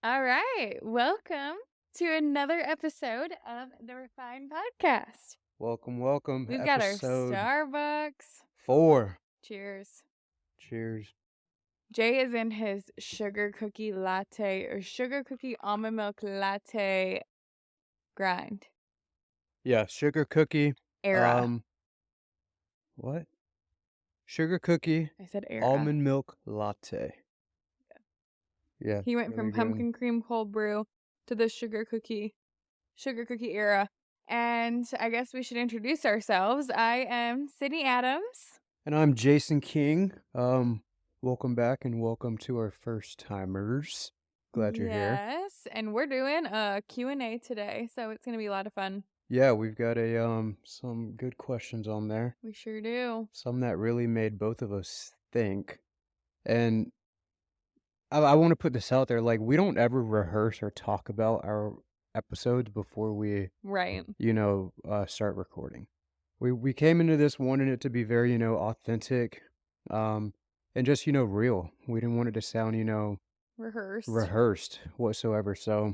All right. Welcome to another episode of the Refined Podcast. Welcome. We've got our Episode Starbucks. 4. Cheers. Cheers. Jay is in his sugar cookie latte or sugar cookie almond milk latte grind Yeah, sugar cookie. era. Um, what? Sugar cookie, I said era. almond milk latte. Yeah, He went from really good. pumpkin cream cold brew to the sugar cookie era. And I guess we should introduce ourselves. I am Sydney Adams. And I'm Jason King. Welcome back and welcome to our first timers. Glad you're here. Yes, and we're doing a Q&A today, so it's going to be a lot of fun. Yeah, we've got some good questions on there. We sure do. Some that really made both of us think. And I want to put this out there, like, we don't ever rehearse or talk about our episodes before we, Right. start recording. We came into this wanting it to be very, authentic, and just, real. We didn't want it to sound, Rehearsed. rehearsed whatsoever. So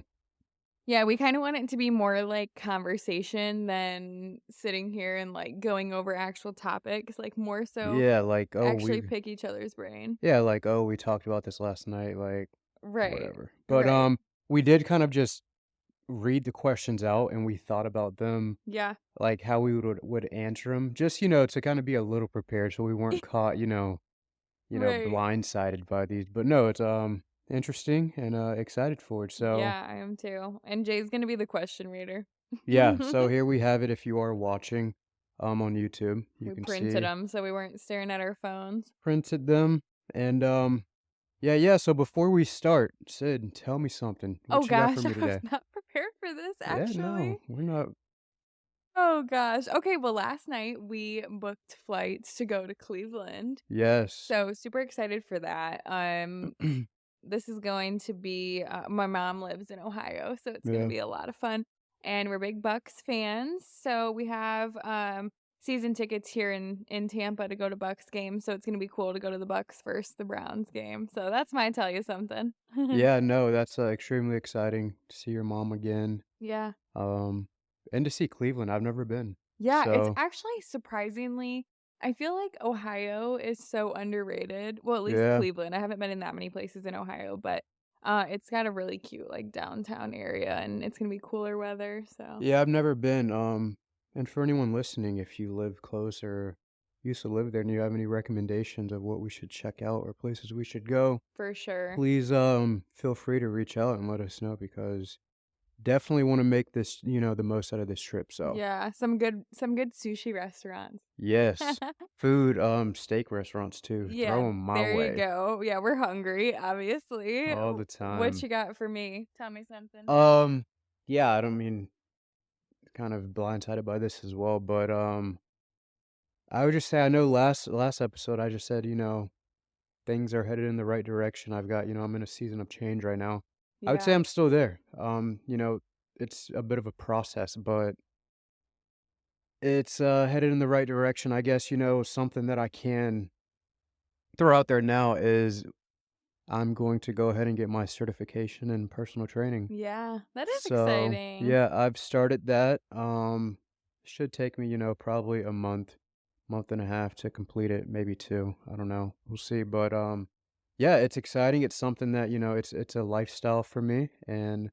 Yeah, we kind of want it to be more like conversation than sitting here and like going over actual topics, like more so yeah, actually pick each other's brain. we talked about this last night, like Right. whatever. But Right. we did kind of just read the questions out and we thought about them, Yeah. like, how we would answer them, just, to kinda be a little prepared so we weren't caught, Right. blindsided by these. But no, it's, interesting and, excited for it. So, Yeah, I am too. And Jay's going to be the question reader. yeah, so here we have it if you are watching, on YouTube. You We can printed see them so we weren't staring at our phones. printed them and, yeah, so before we start, Sid, tell me something. Oh What you got for gosh, me I was today? not prepared for this Yeah, actually. no, we're not. Oh gosh. Okay, well last night we booked flights to go to Cleveland. Yes. So super excited for that. This is going to be my mom lives in Ohio, so it's going to Yeah. be a lot of fun. And we're big Bucks fans. So we have season tickets here in Tampa to go to Bucks games, so it's going to be cool to go to the Bucks versus the Browns game. So that's my tell you something. Yeah, no, that's, extremely exciting to see your mom again, Yeah. um, and to see Cleveland. I've never been. Yeah, it's So, actually surprisingly I feel like Ohio is so underrated. Well, at least yeah. Cleveland. I haven't been in that many places in Ohio, but it's got a really cute like downtown area and it's going to be cooler weather, so Yeah, I've never been, and for anyone listening, if you live close or used to live there and you have any recommendations of what we should check out or places we should go, for sure. please, feel free to reach out and let us know because definitely wanna make this, the most out of this trip. So, Yeah, some good sushi restaurants. yes. Food, steak restaurants too. Yeah, Throw them my there you way go. Yeah, we're hungry, obviously. all the What time. you got for me? Tell me something. Um, yeah, I don't mean kind of blindsided by this as well, but, I would just say I know last episode I just said, things are headed in the right direction. I've got, I'm in a season of change right now. I would say Yeah. I'm still there. It's a bit of a process, but it's headed in the right direction. I guess, something that I can throw out there now is I'm going to go ahead and get my certification in personal training. Yeah, that is So, exciting. yeah, I've started that. Should take me, probably a month and a half to complete it, maybe 2. I don't know. We'll see. But yeah, it's exciting. It's something that, it's a lifestyle for me and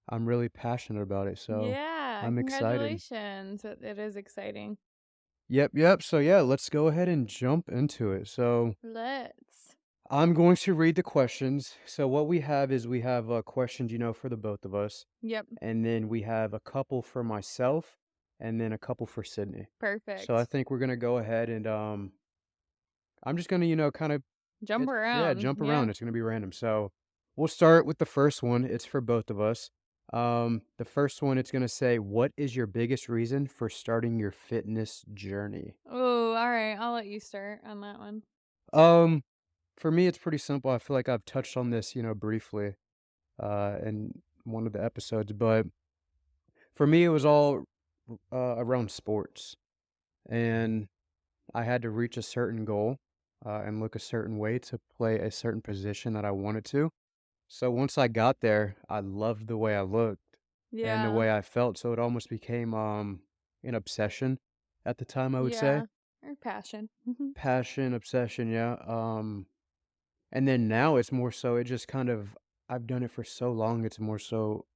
I'm really passionate about it. So Yeah, I'm excited. congratulations. It is exciting. Yep. So yeah, let's go ahead and jump into it. So Let's. I'm going to read the questions. So what we have is we have questions, for the both of us. Yep, And then we have a couple for myself and then a couple for Sydney. So I perfect. think we're gonna go ahead and I'm just gonna, kind of Jump yeah, around. jump Yeah. around. It's gonna be random. So we'll start with the first one. It's for both of us. The first one, it's gonna say, "What is your biggest reason for starting your fitness journey?" Oh, all right. I'll let you start on that one. Um, for me, it's pretty simple. I feel like I've touched on this, briefly, in one of the episodes, but for me, it was all around sports, and I had to reach a certain goal and look a certain way to play a certain position that I wanted to. So once I got there, I loved the way I looked and the Yeah. way I felt, so it almost became, an obsession at the time, I would say. Yeah. Or passion. Passion, obsession, yeah, and then now it's more so it just kind of I've done it for so long, it's more so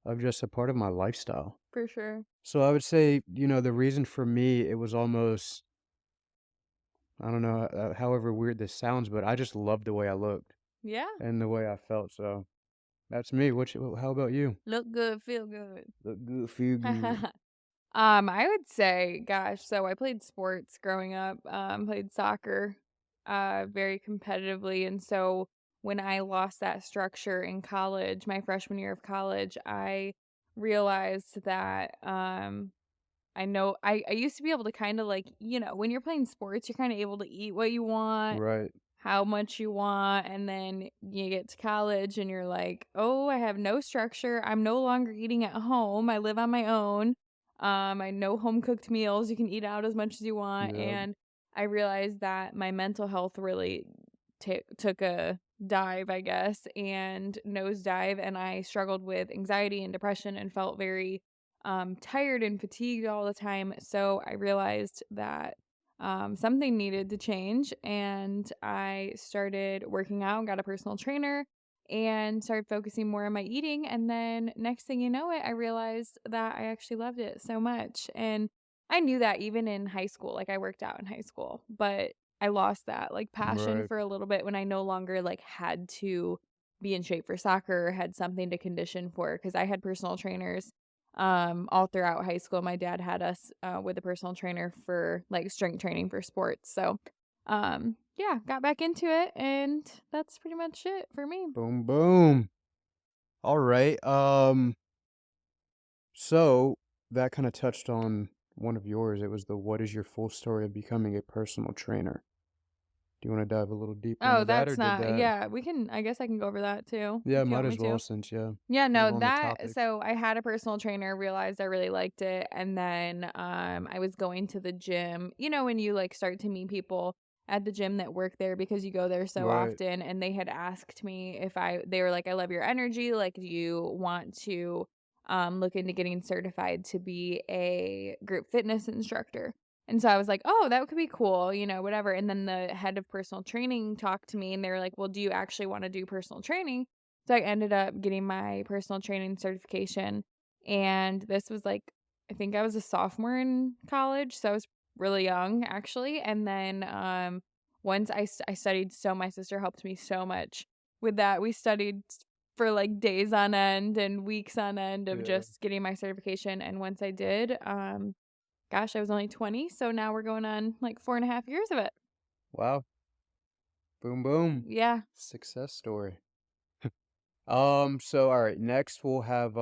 of just a part of my lifestyle. For sure. So I would say, the reason for me, it was almost I don't know, however weird this sounds, but I just loved the way I looked Yeah. and the way I felt, so that's me. How about you? Look good, feel good. Look good, feel good. I would say, gosh, so I played sports growing up, played soccer, very competitively. And so when I lost that structure in college, my freshman year of college, I realized that, I know I used to be able to kind of like, when you're playing sports, you're kind of able to eat what you want, Right. how much you want, and then you get to college and you're like, "Oh, I have no structure. I'm no longer eating at home. I live on my own. I know home cooked meals. You can eat out as much as you want." Yeah. And I realized that my mental health really took a dive, I guess, and nosedive, and I struggled with anxiety and depression and felt very tired and fatigued all the time. So I realized that something needed to change, and I started working out, got a personal trainer, and started focusing more on my eating. And then next thing you know it, I realized that I actually loved it so much. And I knew that even in high school, like I worked out in high school, but I lost that like passion Right. for a little bit when I no longer like had to be in shape for soccer or had something to condition for because I had personal trainers all throughout high school. My dad had us with a personal trainer for like strength training for sports. So yeah, got back into it, and that's pretty much it for me. Boom, boom. Alright, so that kinda touched on one of yours. It was the what is your full story of becoming a personal trainer? Do you wanna dive a little deeper Oh, into that, that's or did not, that yeah, we can, I guess I can go over that too Yeah, if you might want me as well to. since, yeah, Yeah, we're no, on the that topic. so I had a personal trainer, realized I really liked it, and then I was going to the gym. You know when you like start to meet people at the gym that work there because you go there so Right. often, and they had asked me if they were like, "I love your energy, like do you want to look into getting certified to be a group fitness instructor?" And so I was like, "Oh, that could be cool, whatever." And then the head of personal training talked to me and they were like, "Well, do you actually want to do personal training?" So I ended up getting my personal training certification, and this was like I think I was a sophomore in college, so I was really young actually. And then once I studied, so my sister helped me so much with that. We studied for like days on end and weeks on end of Yeah. just getting my certification. And once I did, gosh, I was only 20, so now we're going on like 4.5 years of it. Wow. Boom, boom. Yeah. Success story. So alright, next we'll have,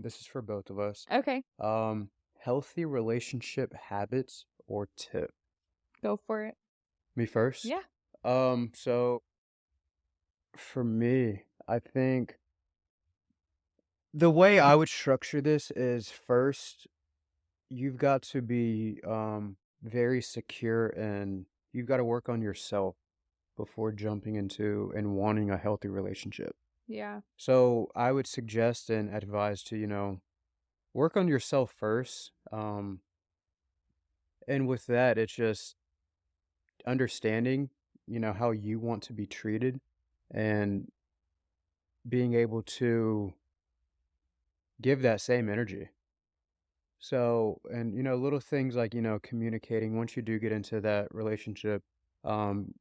this is for both of us. Okay. Healthy relationship habits or tip? Go for it. Me first? Yeah. So for me, I think the way I would structure this is first, you've got to be very secure and you've got to work on yourself before jumping into and wanting a healthy relationship. Yeah. So I would suggest and advise to, work on yourself first. And with that, it's just understanding, how you want to be treated and being able to give that same energy. So, and little things like, communicating once you do get into that relationship,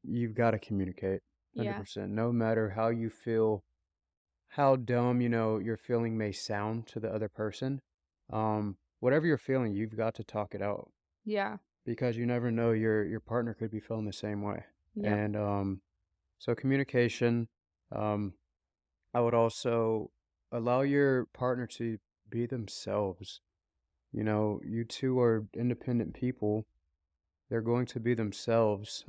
you've got to communicate Yeah. 100%. No matter how you feel, how dumb, your feeling may sound to the other person. Whatever you're feeling, you've got to talk it out Yeah. because you never know your partner could be feeling the same way. Yep. And so communication, I would also allow your partner to be themselves. You two are independent people. They're going to be themselves.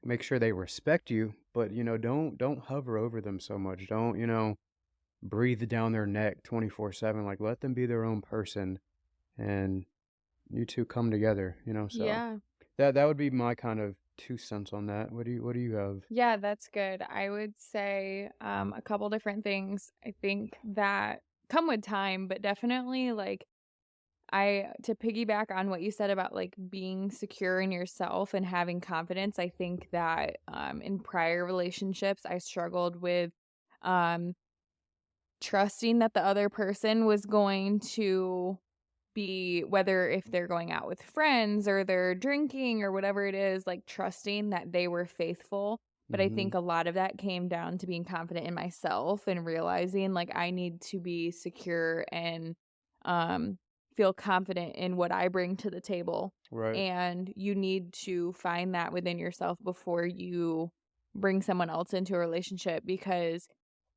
Make sure they respect you, but don't hover over them so much. Don't, breathe down their neck 24/7. Like let them be their own person and you two come together, so Yeah. that would be my kind of 2 cents on that. What do you have? Yeah, that's good. I would say a couple different things. I think that come with time, but definitely like I to piggyback on what you said about like being secure in yourself and having confidence, I think that in prior relationships I struggled with um trusting that the other person was going to be, whether if they're going out with friends or they're drinking or whatever it is, like trusting that they were faithful. But I Mhm. think a lot of that came down to being confident in myself and realizing like I need to be secure and um feel confident in what I bring to the table. Right. And you need to find that within yourself before you bring someone else into a relationship, because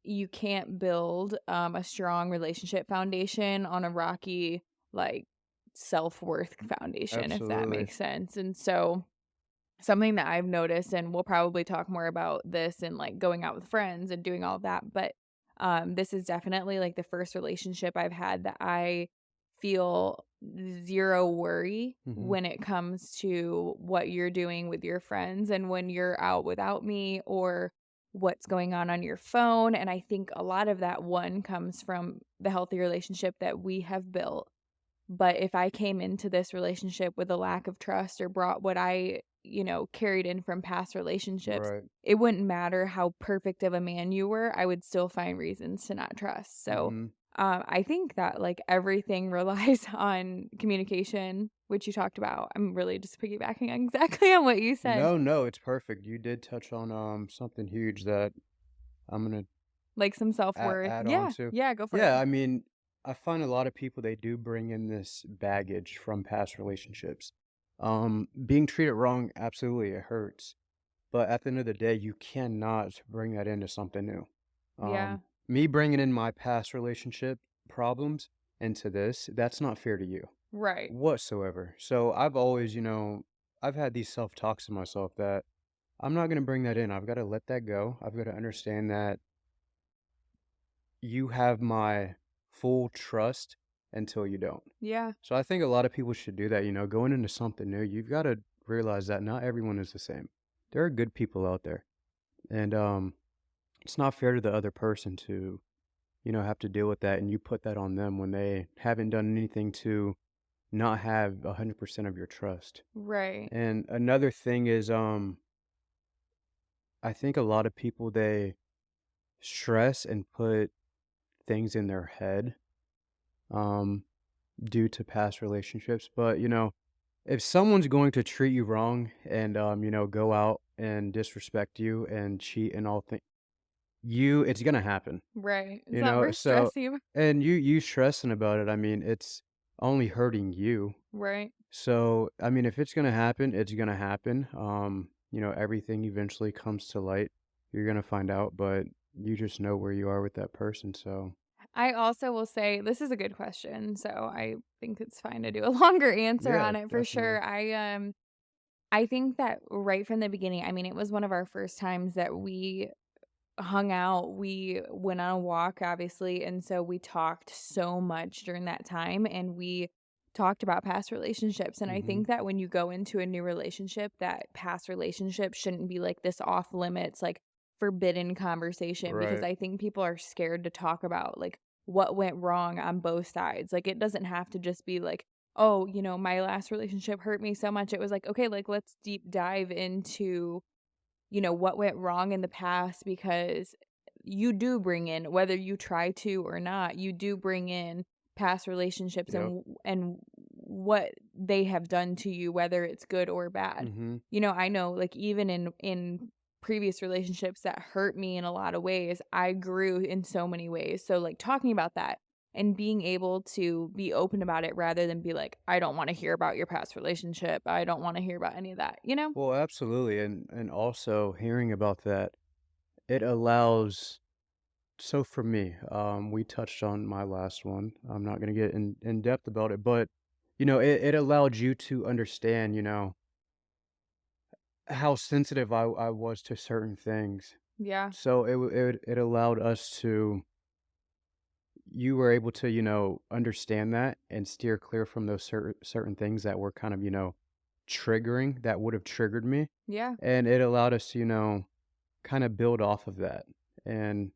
you can't build a strong relationship foundation on a rocky, like, self-worth foundation, if that Absolutely. makes sense. And so something that I've noticed, and we'll probably talk more about this and like going out with friends and doing all that, but this is definitely like the first relationship I've had that I feel zero worry Mhm. when it comes to what you're doing with your friends and when you're out without me, or what's going on your phone. And I think a lot of that one comes from the healthy relationship that we have built. But if I came into this relationship with a lack of trust or brought what I carried in from past relationships, Right. it wouldn't matter how perfect of a man you were, I would still find reasons to not trust. So, Mhm. I think that like everything relies on communication, which you talked about. I'm really just piggybacking on exactly on what you said, No, no, it's perfect. You did touch on something huge that I'm gonna like some self worth. add on Yeah, to. yeah, go for it. Yeah, I mean, I find a lot of people they do bring in this baggage from past relationships. Being treated wrong, absolutely, it hurts. But at the end of the day, you cannot bring that into something new. Yeah, Me bringing in my past relationship problems into this, that's not fair to you right. whatsoever. So I've always, I've had these self talks to myself that I'm not going to bring that in. I've got to let that go. I've got to understand that you have my full trust until you don't. Yeah, So I think a lot of people should do that, going into something new. You've got to realize that not everyone is the same. There are good people out there. And it's not fair to the other person to, have to deal with that and you put that on them when they haven't done anything to not have 100% of your trust. right. And another thing is I think a lot of people they stress and put things in their head um due to past relationships, but if someone's going to treat you wrong and go out and disrespect you and cheat and all things, it's gonna happen. Right. It's not worth So stressing. and you stressing about it, I mean, it's only hurting you. Right. So, I mean, if it's gonna happen, it's gonna happen. Everything eventually comes to light. You're gonna find out, but you just know where you are with that person, so I also will say this is a good question, so I think it's fine to do a longer answer yeah, on it for definitely. sure. I think that right from the beginning, I mean, it was one of our first times that we hung out. We went on a walk, obviously, and so we talked so much during that time, and we talked about past relationships. And I Mhm. think that when you go into a new relationship, that past relationship shouldn't be like this off limits, like forbidden conversation, because Right. I think people are scared to talk about like what went wrong on both sides. Like it doesn't have to just be like, oh, my last relationship hurt me so much. It was like, okay, like let's deep dive into what went wrong in the past, because you do bring in, whether you try to or not, you do bring in past relationships Yep. and what they have done to you, whether it's good or bad. Mhm. I know like even in previous relationships that hurt me in a lot of ways, I grew in so many ways. So like talking about that and being able to be open about it rather than be like, I don't want to hear about your past relationship. I don't want to hear about any of that. Well, absolutely, and also hearing about that, it allows so for me, we touched on my last one. I'm not gonna get in depth about it, but it allowed you to understand, how sensitive I was to certain things. Yeah. So it allowed us to you were able to, understand that and steer clear from those certain things that were kind of, triggering that would have triggered me, Yeah. and it allowed us to, kinda build off of that, and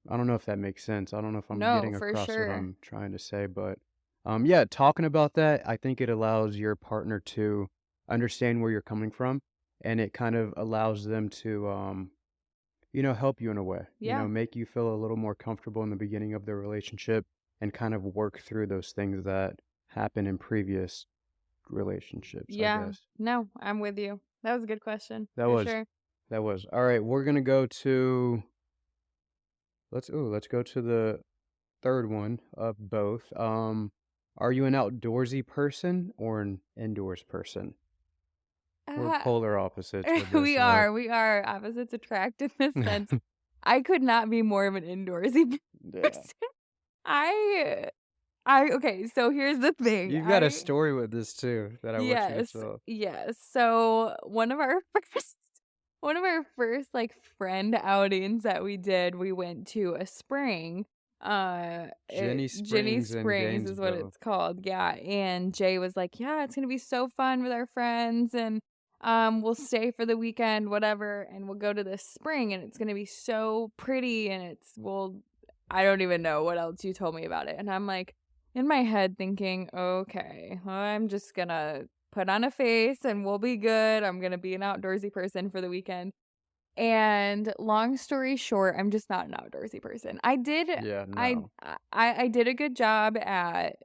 I don't know if that makes sense. I don't know if I'm No, getting for across what sure. I'm trying to say, but, yeah, talking about that, I think it allows your partner to understand where you're coming from, and it kind of allows them to, help you in a way, Yeah. make you feel a little more comfortable in the beginning of the relationship and kind of work through those things that happen in previous relationships, I Yeah. guess. No, I'm with you. That was a good question, That for was sure. that was. All right, we're gonna go to let's go to the third one of both. Are you an outdoorsy person or an indoors person? We're Uh, polar opposites with this, we right? are. We are opposites attract in this sense. I could not be more of an indoorsy Yeah. person. I I okay, so here's the thing. You've got a story with this too that I want you to Yes, tell. yes. So one of our first like friend outings that we did, we went to a spring. Jenny Ginny Springs in Springs is what Gainesville. it's called. Yeah. And Jay was like, "Yeah, it's gonna be so fun with our friends and we'll stay for the weekend, whatever, and we'll go to this spring and it's gonna be so pretty and I don't even know what else you told me about it." And I'm like in my head thinking, okay, well, I'm just gonna put on a face and we'll be good. I'm gonna be an outdoorsy person for the weekend. And long story short, I'm just not an outdoorsy person. Yeah, I no. I did a good job at,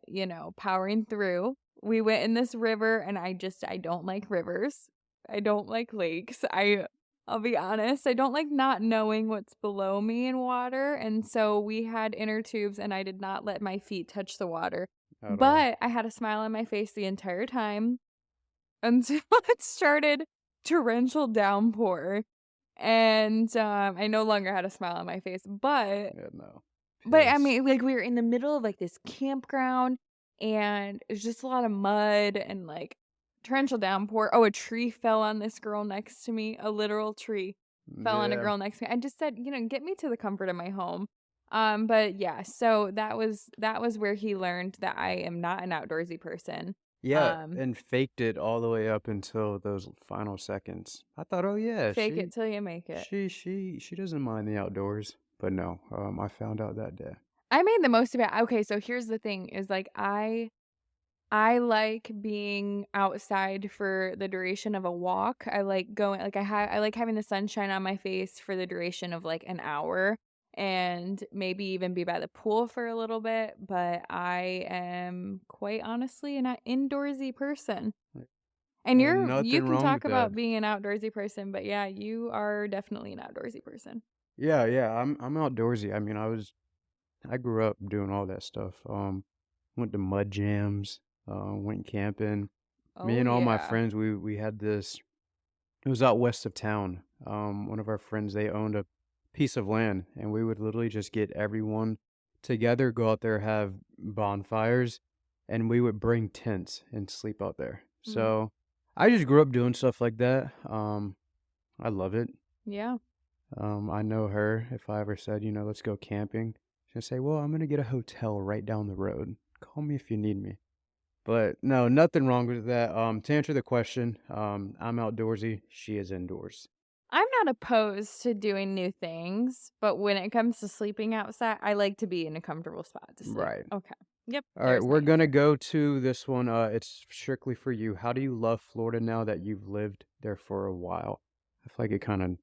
powering through. We went in this river and I don't like rivers. I don't like lakes. I'll be honest, I don't like not knowing what's below me in water, and so we had inner tubes and I did not let my feet touch the water. At all. But I had a smile on my face the entire time until it started torrential downpour. And, I no longer had a smile on my face, Yeah, no. but I Piss. mean, like, we were in the middle of, like, this campground, and it's just a lot of mud and, like, torrential downpour. Oh, a tree fell on this girl next to me, a literal tree fell on a Yeah. girl next to me. I just said, "Get me to the comfort of my home." But yeah, so that was where he learned that I am not an outdoorsy person. Yeah, Um, and faked it all the way up until those final seconds. I thought, "Oh, yeah, Fake it till you make it. she doesn't mind the outdoors." But no, I found out that day. I made the most of it. Okay, so here's the thing is like I like being outside for the duration of a walk. I like going like I like having the sunshine on my face for the duration of like an hour and maybe even be by the pool for a little bit, but I am quite honestly an indoorsy person. And you Nothing can wrong talk with that. about being an outdoorsy person, but yeah, you are definitely an outdoorsy person. Yeah, yeah, I'm outdoorsy. I mean, I grew up doing all that stuff. Went to mud jams, went camping. Me Oh and all my yeah. friends, we had this. It was out west of town. One of our friends, they owned a piece of land, and we would literally just get everyone together, go out there, have bonfires, and we would bring tents and sleep out there. Mm, So I just grew up doing stuff like that. I love it. yeah. I know her. If I ever said, let's go camping, she'll say, "Well, I'm gonna get a hotel right down the road. Call me if you need me." But no, nothing wrong with that. To answer the question, I'm outdoorsy. She is indoors. I'm not opposed to doing new things, but when it comes to sleeping outside, I like to be in a comfortable spot to sleep. Right. Okay. Yep, All right, there's my we're gonna answer. go to this one. It's strictly for you. How do you love Florida now that you've lived there for a while? I feel like it kind of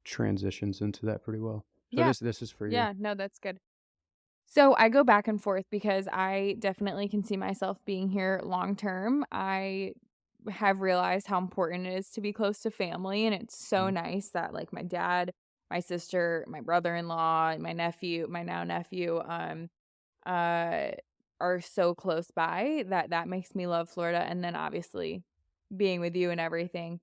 transitions into that pretty well. So Yeah. this is for you. Yeah, no, that's good. So I go back and forth because I definitely can see myself being here long term. I have realized how important it is to be close to family, and it's so Mhm. nice that like my dad, my sister, my brother-in-law, my nephew, my now nephew, uh, are so close by that that makes me love Florida. And then obviously being with you and everything.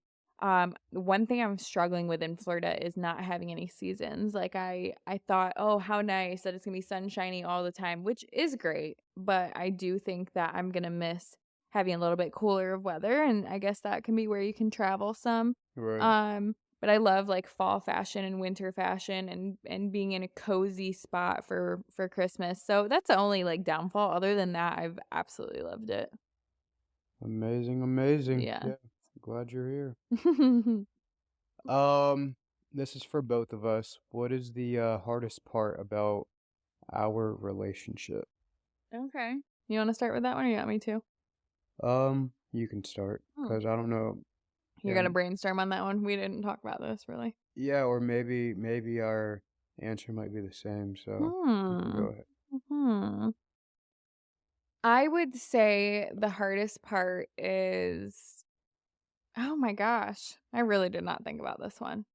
One thing I'm struggling with in Florida is not having any seasons. Like I thought, oh, how nice that it's gonna be sunshiny all the time, which is great. But I do think that I'm gonna miss having a little bit cooler of weather, and I guess that can be where you can travel some. Right. Um, but I love like fall fashion and winter fashion and being in a cozy spot for Christmas. So that's the only like downfall. Other than that, I've absolutely loved it. Amazing, amazing. Yeah. Yeah, glad you're here. Um, this is for both of us. What is the hardest part about our relationship? Okay. You wanna start with that one or you want me to? You can start Oh. because I don't know. You're Yeah, gonna brainstorm on that one? We didn't talk about this really. yeah, or maybe our answer might be the same. So you can go Hmm. ahead. Hmm. I would say the hardest part is oh my gosh, I really did not think about this one.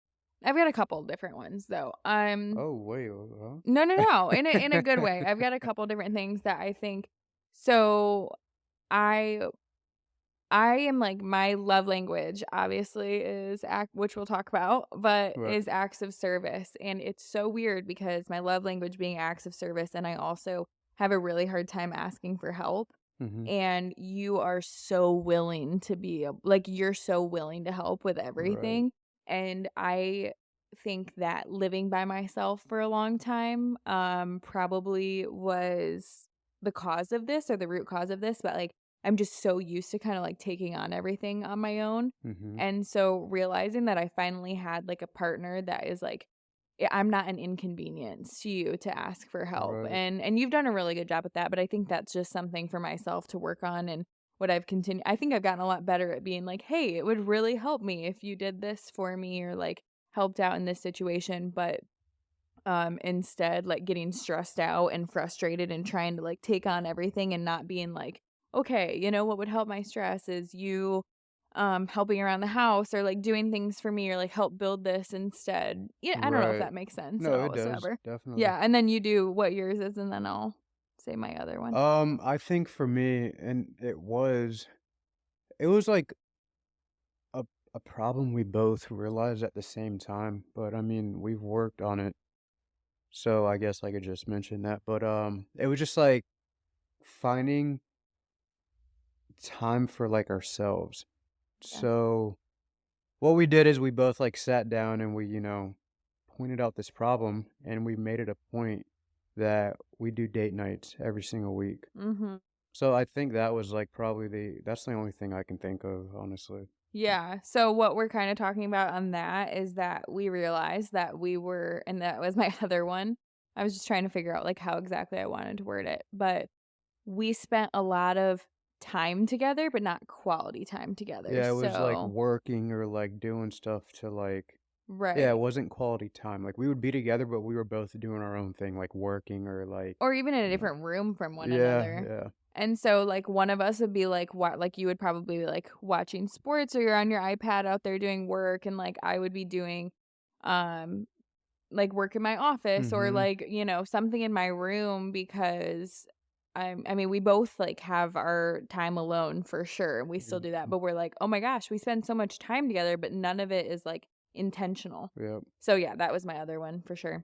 I've got a couple different ones though. Oh wait, No, no, huh? no, in a good way. I've got a couple different things that I think so I I am like my love language obviously is act which we'll talk about, but Right. is acts of service. And it's so weird because my love language being acts of service and I also have a really hard time asking for help. Mhm. And you are so willing to be like you're so willing to help with Right. everything. And I think that living by myself for a long time probably was the cause of this or the root cause of this, but like I'm just so used to kind of like taking on everything on my own. Mhm. And so realizing that I finally had like a partner that is like I'm not an inconvenience to you to ask for help. Right. And you've done a really good job at that, but I think that's just something for myself to work on and what I've continued I think I've gotten a lot better at being like, "Hey, it would really help me if you did this for me or like helped out in this situation." But instead like getting stressed out and frustrated and trying to like take on everything and not being like, "Okay, you know what would help my stress is you helping around the house or like doing things for me or like help build this instead." Yeah, I don't know if Right. that makes sense at No, all it does whatsoever. definitely. Yeah, and then you do what yours is and then I'll say my other one. I think for me, and it was like a a problem we both realized at the same time, but I mean, we've worked on it, so I guess I could just mention that. But it was just like finding time for like ourselves. Yeah. So what we did is we both like sat down and we, pointed out this problem and we made it a point that we do date nights every single week. Mhm. So I think that was like probably that's the only thing I can think of, honestly. Yeah. So what we're kind of talking about on that is that we realized that we were and that was my other one. I was just trying to figure out like how exactly I wanted to word it, but we spent a lot of time together, but not quality time together. Yeah, it was like So working or like doing stuff to like yeah, it right. wasn't quality time. Like we would be together, but we were both doing our own thing, like working or like, Or even in a you know. different room from one Yeah, another. yeah. And so, like, one of us would be, like, like, you would probably be, like, watching sports or you're on your iPad out there doing work, and, like, I would be doing, um, like, work in my office or, Mhm. like, something in my room because I mean, we both, like, have our time alone for sure, and we still do that, Mhm. but we're like, "Oh my gosh, we spend so much time together," but none of it is, like, intentional. Yep. So, yeah, that was my other one for sure.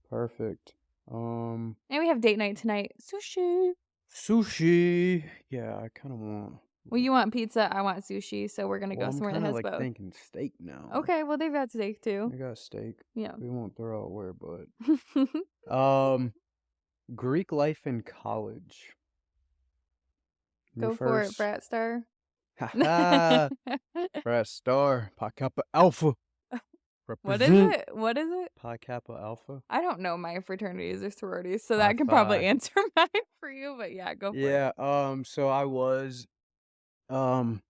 Perfect. Um And we have date night tonight. Sushi. Sushi. Yeah, I kind of want. Well, you want pizza, I want sushi, so we're gonna Well, go I'm somewhere that kind of has like both. thinking steak now. Okay, well, they've got steak too. I got steak. Yeah. We won't throw it away, but Greek life in college. Me Go for it, first. brat star. Haha. Press star. Pi Kappa Alpha. What is Represent. it? What is it? Pi Kappa Alpha. I don't know my fraternities or sororities, so High that can probably five. answer mine for you, but yeah, go for it. Yeah. So I was um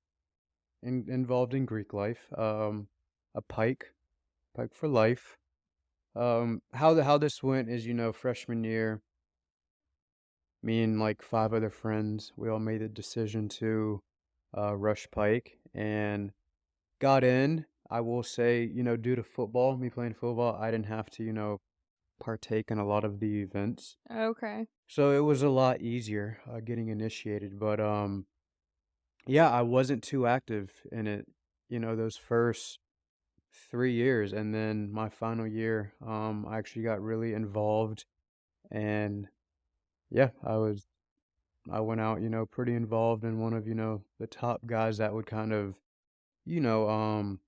involved in Greek life. A pike for life. How this went is, freshman year, me and like five other friends, we all made the decision to rush Pike and got in. I will say, due to football, me playing football, I didn't have to, partake in a lot of the events. Okay. So it was a lot easier getting initiated. But yeah, I wasn't too active in it, those first 3 years. And then my final year, I actually got really involved. And yeah, I went out, pretty involved in one of, the top guys that would kind of, you know, um,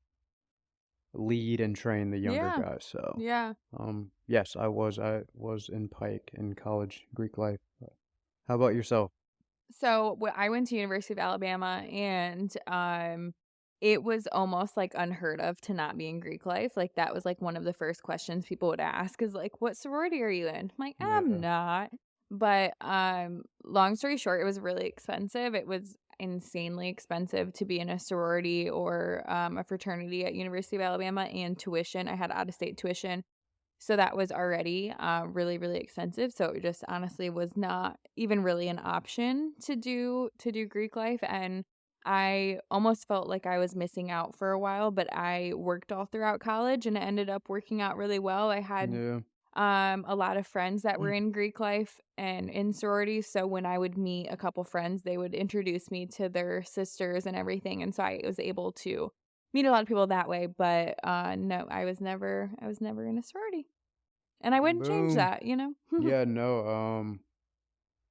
lead and train the younger Yeah. guys. So, Yeah. yes, I was in Pike in college Greek life. How about yourself? So, I went to University of Alabama, and, it was almost, like, unheard of to not be in Greek life, like, that was, like, one of the first questions people would ask is, like, "What sorority are you in?" I'm like, "I'm Yeah. not." But, long story short, it was really expensive, it was insanely expensive to be in a sorority or, a fraternity at University of Alabama, and tuition, I had out-of-state tuition. So that was already, really, really expensive, so it just honestly was not even really an option to do Greek life, and I almost felt like I was missing out for a while, but I worked all throughout college, and it ended up working out really well. I had, Yeah. a lot of friends that were in Greek life and in sororities, so when I would meet a couple friends, they would introduce me to their sisters and everything, and so I was able to meet a lot of people that way, but, no, I was never in a sorority. And I wouldn't change Boom. that, you know? Yeah, no,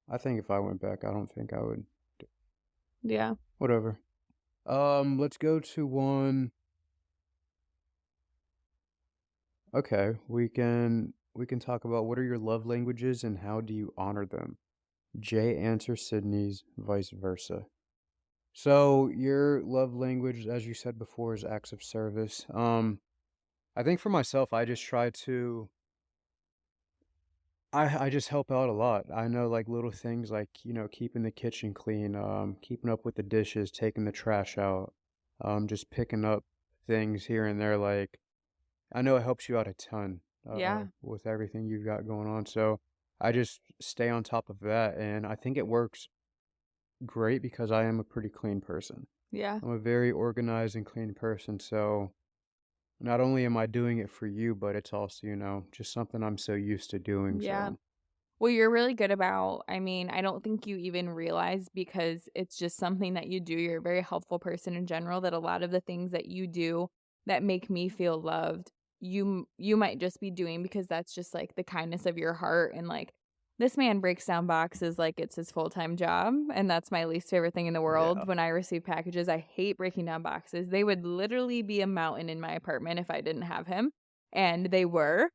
I think if I went back, I don't think I would Yeah. whatever. Let's go to one. Okay, we can talk about what are your love languages and how do you honor them? Jay answers Sydney's, vice versa. So your love language, as you said before, is acts of service. I think for myself, I just try to I just help out a lot. I know like little things like, keeping the kitchen clean, keeping up with the dishes, taking the trash out, just picking up things here and there. Like I know it helps you out a ton, Yeah. with everything you've got going on. So I just stay on top of that, and I think it works great because I am a pretty clean person. Yeah. I'm a very organized and clean person, so not only am I doing it for you, but it's also, just something I'm so used to doing, Yeah. so Well, you're really good about I mean, I don't think you even realize because it's just something that you do. You're a very helpful person in general that a lot of the things that you do that make me feel loved, you might just be doing because that's just, like, the kindness of your heart and, like, this man breaks down boxes like it's his full-time job, and that's my least favorite thing in the world yeah. when I receive packages. I hate breaking down boxes. They would literally be a mountain in my apartment if I didn't have him, and they were.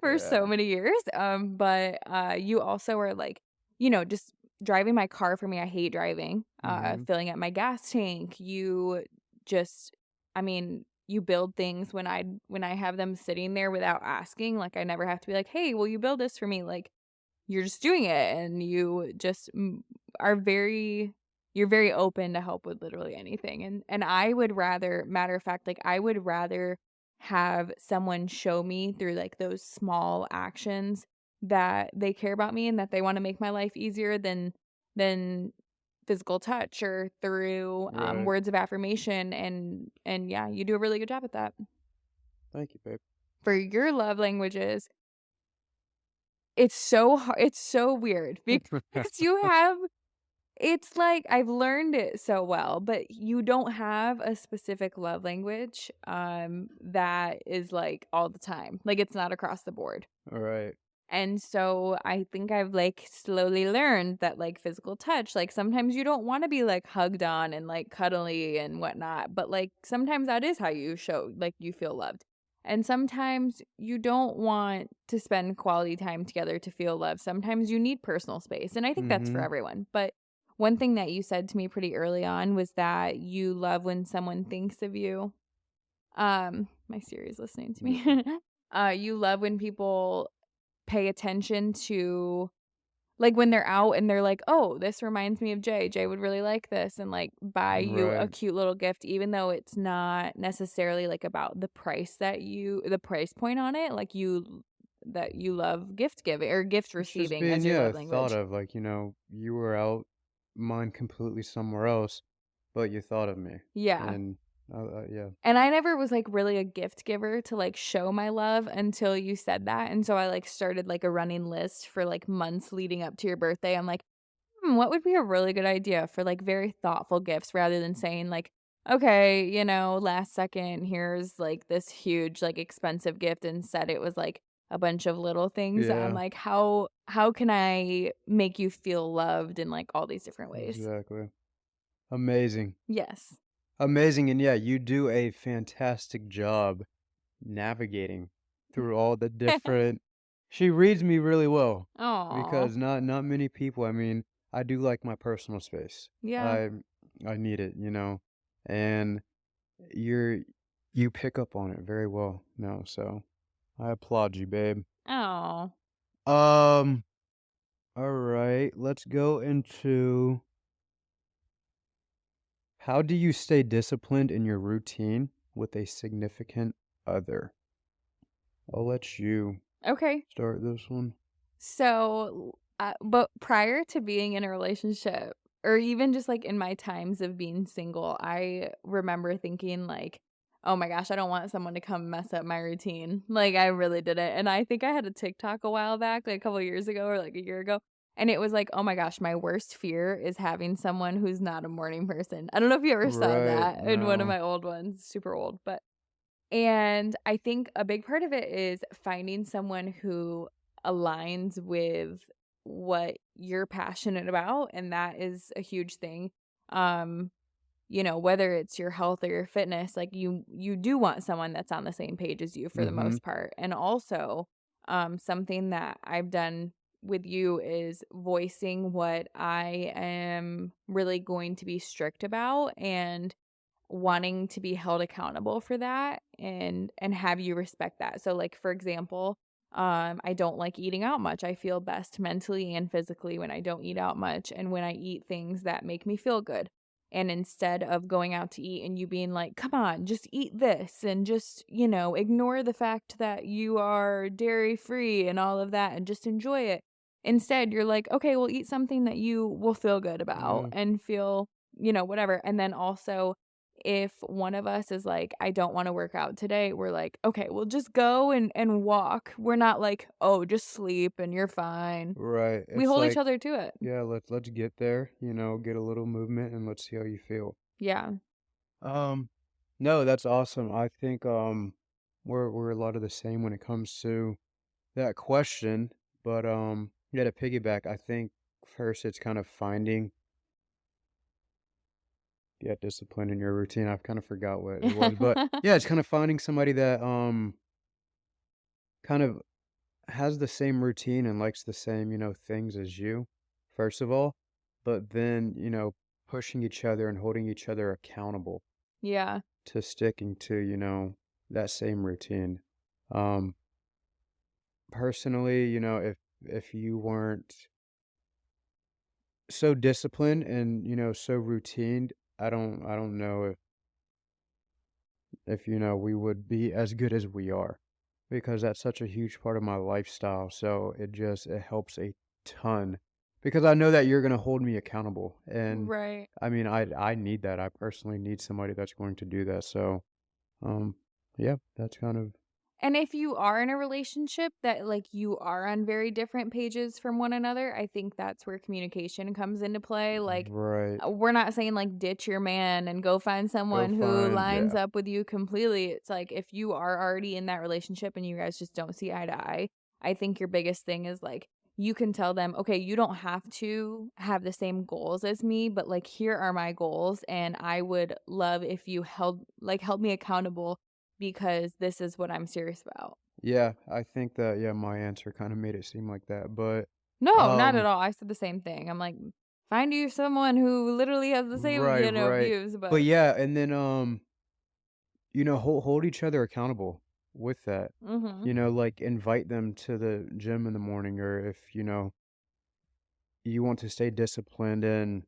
For so Yeah. many years, but, you also are, like, just driving my car for me, I hate driving, Mhm. filling up my gas tank, you just I mean, you build things when I have them sitting there without asking, like, I never have to be like, "Hey, will you build this for me?" Like, you're just doing it, and you just, are very you're very open to help with literally anything, and I would rather matter of fact, like, I would rather have someone show me through, like, those small actions that they care about me and that they wanna make my life easier than physical touch or through, Right. words of affirmation, and yeah, you do a really good job at that. Thank you, babe. For your love languages, it's so weird because you have it's like I've learned it so well, but you don't have a specific love language, that is, like, all the time. Like, it's not across the board. Alright. And so I think I've, like, slowly learned that, like, physical touch, like, sometimes you don't wanna be, like, hugged on and, like, cuddly and whatnot, but, like, sometimes that is how you show, like, you feel loved. And sometimes you don't want to spend quality time together to feel loved. Sometimes you need personal space, and I think that's for Mhm. everyone. But one thing that you said to me pretty early on was that you love when someone thinks of you. My Siri's listening to me. Yeah. You love when people pay attention to like, when they're out and they're like, "Oh, this reminds me of Jay. Jay would really like this," and, like, buy you a Right. cute little gift even though it's not necessarily, like, about the price point on it, like, that you love gift giving or gift It's just receiving being, as your yeah, love thought language. of, like, you were out, mind completely somewhere else, but you thought of me, Yeah. and, yeah. And I never was, like, really a gift giver to, like, show my love until you said that, and so I, like, started, like, a running list for, like, months leading up to your birthday. I'm like, what would be a really good idea for, like, very thoughtful gifts rather than saying, like, "Okay, last second, here's, like, this huge, like, expensive gift," instead it was, like, a bunch of little things that I'm Yeah, like, "How can I make you feel loved in, like, all these different ways?" exactly. Amazing. Yes. Amazing, and yeah, you do a fantastic job navigating through all the different she reads me really well Aw. because not many people, I mean, I do like my personal space. Yeah. I need it, you know, and you're you pick up on it very well. No, so I applaud you, babe. Oh. Um, all right, let's go into how do you stay disciplined in your routine with a significant other? I'll let you Okay. start this one. So, but prior to being in a relationship, or even just like in my times of being single, I remember thinking like, "Oh my gosh, I don't want someone to come mess up my routine." Like I really did it. And I think I had a TikTok a while back, like a couple years ago or like a year ago, and it was like, "Oh my gosh, my worst fear is having someone who's not a morning person." I don't know if you ever saw Right, that in one of no. my old ones, super old, but and I think a big part of it is finding someone who aligns with what you're passionate about, and that is a huge thing. Um, whether it's your health or your fitness, like you do want someone that's on the same page as you for the Mhm. most part. And also, something that I've done with you is voicing what I am really going to be strict about and wanting to be held accountable for that and have you respect that. So like for example, I don't like eating out much. I feel best mentally and physically when I don't eat out much and when I eat things that make me feel good. And instead of going out to eat and you being like, "Come on, just eat this and just, ignore the fact that you are dairy free and all of that and just enjoy it." Instead, you're like, "Okay, well eat something that you will feel good about Yeah. and feel, whatever." And then also if one of us is like, "I don't wanna work out today," we're like, "Okay, well, just go and walk." We're not like, "Oh, just sleep and you're fine." Right. We It's hold each like, other to it. yeah, let's get there, you know, get a little movement and let's see how you feel. Yeah. Um, no, that's awesome. I think we're a lot of the same when it comes to that question, but yeah, to piggyback, I think first it's kind of finding yeah, discipline in your routine. I've kind of forgot what it was, but yeah, it's kind of finding somebody that kind of has the same routine and likes the same, you know, things as you, first of all, but then, you know, pushing each other and holding each other accountable Yeah. to sticking to, you know, that same routine. Um, Personally, you know, if you weren't so disciplined and, you know, so routined, I don't know if you know we would be as good as we are because that's such a huge part of my lifestyle. So it helps a ton because I know that you're going to hold me accountable. And Right. I mean, I need that. I personally need somebody that's going to do that. So, um, yeah, that's kind of And if you are in a relationship that, like, you are on very different pages from one another, I think that's where communication comes into play, like, right. we're not saying, like, ditch your man and go find Go someone who find, lines yeah, up with you completely. It's like, if you are already in that relationship and you guys just don't see eye to eye, I think your biggest thing is, like, you can tell them, "Okay, you don't have to have the same goals as me, but, like, here are my goals, and I would love if you held me accountable because this is what I'm serious about." yeah. I think that yeah, my answer kind of made it seem like that, but No, not at um, all. I said the same thing. I'm like, find you someone who literally has the same, right, right. views, But but yeah, and then you know, hold each other accountable with that. mhm. You know, like, invite them to the gym in the morning, or if, you know, you want to stay disciplined and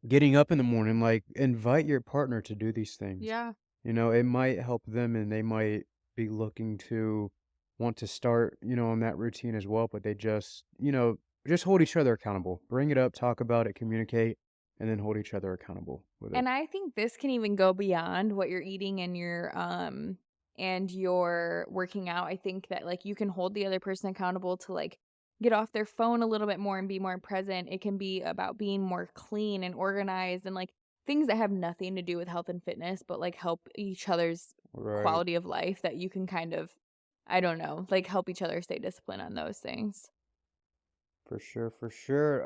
getting up in the morning, like, invite your partner to do these things. Yeah. You know, it might help them, and they might be looking to want to start, you know, on that routine as well, but they just, you know, just hold each other accountable. Bring it up, talk about it, communicate, and then hold each other accountable with it. And I think this can even go beyond what you're eating and your working out. I think that like you can hold the other person accountable to like get off their phone a little bit more and be more present. It can be about being more clean and organized and like things that have nothing to do with health and fitness, but like help each other's Right. quality of life that you can kind of I don't know, like help each other stay disciplined on those things. For sure, for sure.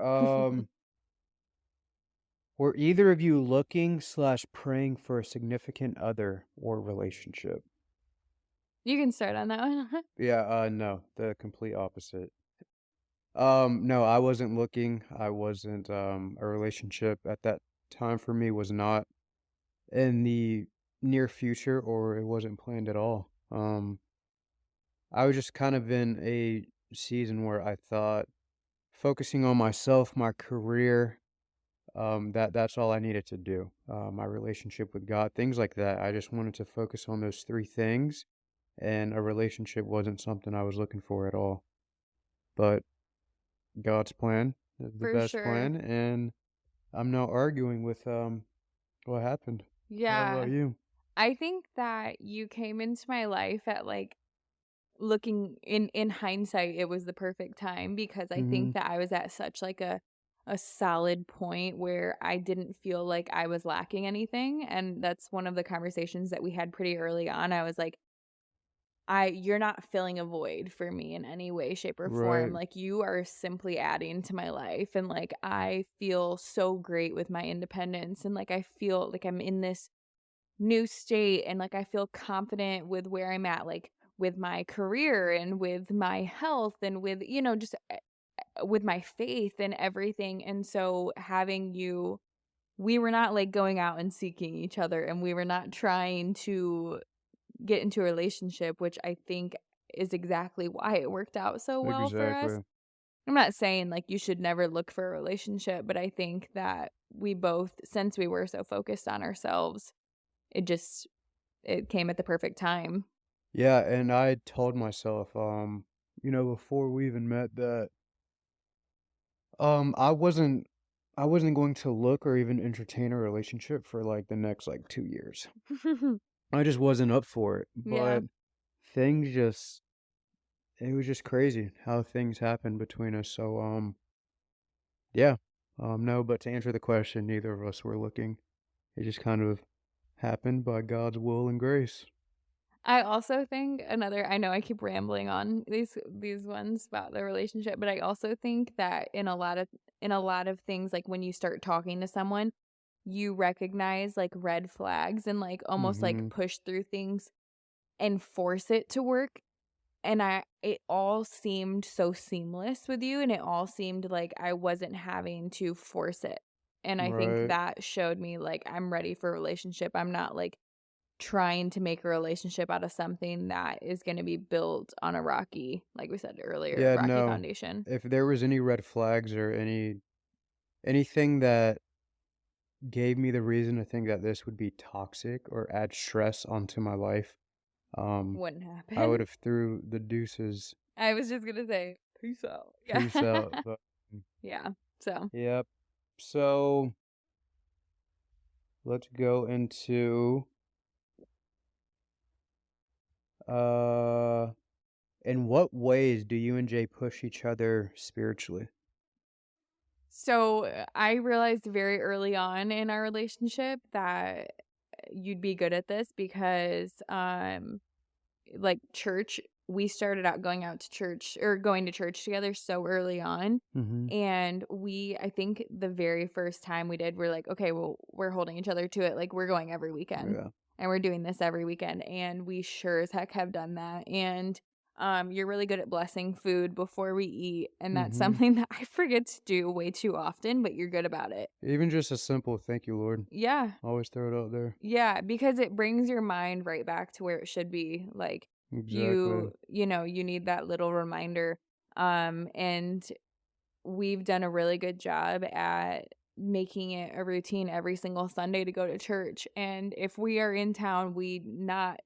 Were either of you looking slash praying for a significant other or relationship? You can start on that one. Yeah, no, the complete opposite. No, I wasn't looking. I wasn't, a relationship at that time for me was not in the near future, or it wasn't planned at all. I was just kind of in a season where I thought focusing on myself, my career, that's all I needed to do. My relationship with God, things like that. I just wanted to focus on those 3 things, and a relationship wasn't something I was looking for at all. But God's plan is the For best sure. plan, and I'm not arguing with, what happened. How about Yeah. you? I think that you came into my life at, like, looking in hindsight, it was the perfect time because I think Mhm. that I was at such, like, a solid point where I didn't feel like I was lacking anything, and that's one of the conversations that we had pretty early on. I was like, you're not filling a void for me in any way, shape, or form. Right. Like, you are simply adding to my life. And like, I feel so great with my independence. And like, I feel like I'm in this new state and like I feel confident with where I'm at, like with my career and with my health and with, just with my faith and everything. And so having you, we were not like going out and seeking each other and we were not trying to get into a relationship, which I think is exactly why it worked out so well for us. Exactly. I'm not saying like you should never look for a relationship, but I think that we both, since we were so focused on ourselves, it just it came at the perfect time. Yeah, and I told myself, before we even met that, I wasn't going to look or even entertain a relationship for, like, the next, like, 2 years. I just wasn't up for it, Yeah. but things just it was just crazy how things happened between us, so, yeah. No, but to answer the question, neither of us were looking. It just kind of happened by God's will and grace. I also think I know I keep rambling on these ones about the relationship, but I also think that in a lot of things, like, when you start talking to someone, you recognize, like, red flags and, like, almost, like, Mhm. push through things and force it to work, and it all seemed so seamless with you, and it all seemed like I wasn't having to force it, and I think Right. that showed me, like, I'm ready for a relationship. I'm not, like, trying to make a relationship out of something that is gonna be built on a rocky, like we said earlier, Yeah, rocky no. foundation. If there was any red flags or anything that gave me the reason to think that this would be toxic or add stress onto my life, um, Wouldn't I would happen. have threw the deuces, I was just gonna say, "Peace out." Yeah. peace out, but Yeah, so yep. So, let's go into, uh, in what ways do you and Jay push each other spiritually? I realized very early on in our relationship that you'd be good at this because, like, church, we started out going out to church or going to church together so early on, Mhm. and I think the very first time we did, we're like, "Okay, well, we're holding each other to it, like, we're going every weekend, Yeah. and we're doing this every weekend," and we sure as heck have done that, and, you're really good at blessing food before we eat, and that's Mhm. something that I forget to do way too often, but you're good about it. Even just a simple "Thank you, Lord." Yeah. Always throw it out there. Yeah, because it brings your mind right back to where it should be, like, Exactly. you need that little reminder, and we've done a really good job at making it a routine every single Sunday to go to church, and if we are in town, we not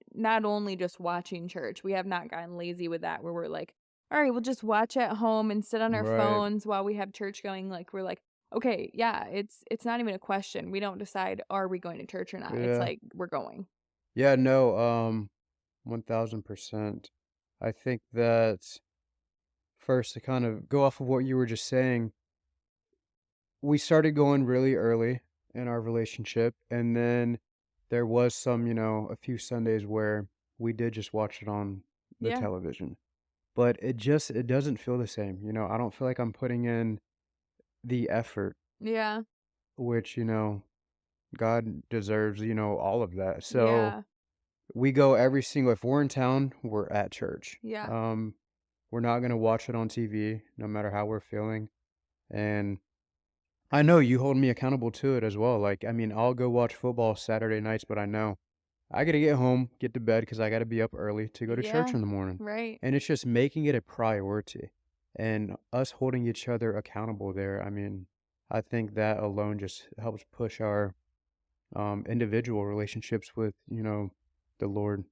only just watching church, we have not gotten lazy with that, where we're like, "Alright, we'll just watch at home and sit on our Right. phones while we have church going," like, we're like, "Okay, yeah, it's not even a question." We don't decide, "Are we going to church or not?" It's Yeah. like, "We're going." Yeah, no, 1000%. I think that first to kind of go off of what you were just saying, we started going really early in our relationship, and then there was a few Sundays where we did just watch it on the Yeah, television. But it doesn't feel the same, I don't feel like I'm putting in the effort, yeah, which, God deserves, all of that. So yeah, we go every single if we're in town, we're at church. yeah, We're not gonna watch it on TV no matter how we're feeling, and I know you hold me accountable to it as well, like, I mean, I'll go watch football Saturday nights, but I know I gotta get home, get to bed because I gotta be up early to go to church Yeah, in the morning, right. and it's just making it a priority, and us holding each other accountable there, I mean, I think that alone just helps push our, individual relationships with, the Lord